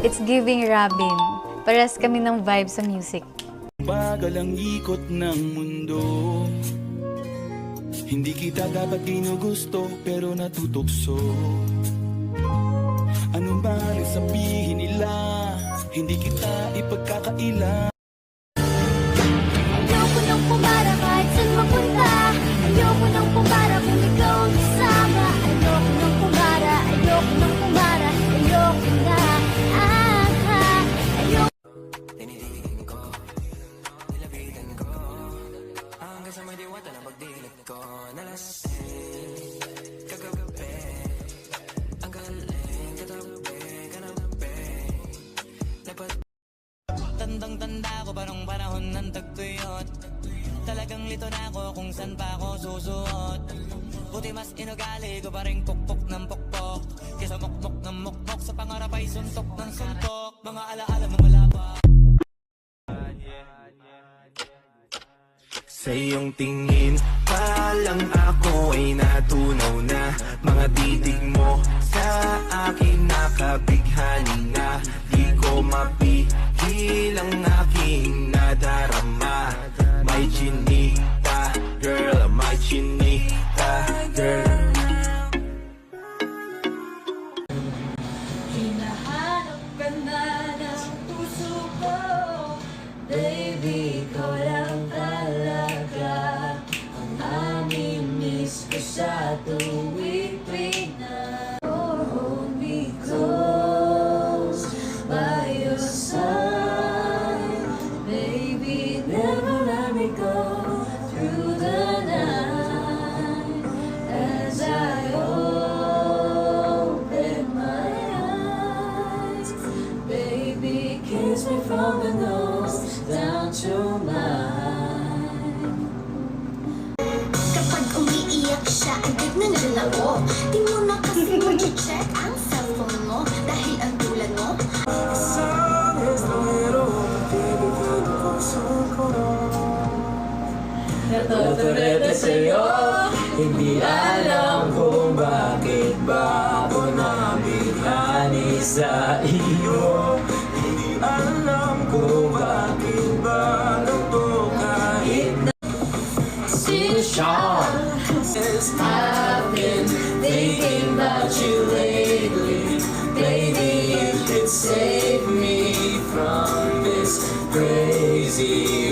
It's giving Robin. Parehas kami ng vibe sa music. Bagal ang ikot ng mundo. Hindi kita dapat ginugusto, pero natutukso. Anong balik sabihin nila? Hindi kita ipagkakaila. Ayoko nang pumara kahit saan mapunta. Ayoko nang pumara kung ikaw ang kasama. Ayoko nang pumara, ayoko nang pumara. Ayoko na, ayoko. Tinitingin ko, nilapitan ko, hanggang sa may diwata na pagdilit ko. Nalasing, kagabi, ang galing, katabi, kanabi. Tandang-tanda ko parang panahon ng tagtuyot. Talagang lito na ako kung saan pa ako susuot. Buti mas inugali ko pa rin pukpok ng pukpok, kesa mukmok ng mukmok. Sa pangarap ay suntok ng suntok. Mga alaala mo malaba. Sa iyong tingin pa lang ako ay natunaw na. Mga titig mo sa akin nakabighani na. Di ko mapigil ang aking nadarama. May chinita, girl, may chinita, girl. Hinahanap ka na ng puso ko. Baby, ikaw lang talaga ang namimiss ko sa tuwing na. Oh, hold me close by your side. Baby, never let me go through the night. As I open my eyes, baby, kiss me from the nose down to mine. Kapag umiiyak siya, agad na nalako. Di mo na kasi mag-check ang cellphone mo. Dahil ang tulad mo. Natuturete sa'yo, hindi alam kung bakit ba ako nabighani sa iyo. Hindi alam kung bakit ba ganito kahit na Sean, I've been thinking about you lately. Maybe you could save me from this crazy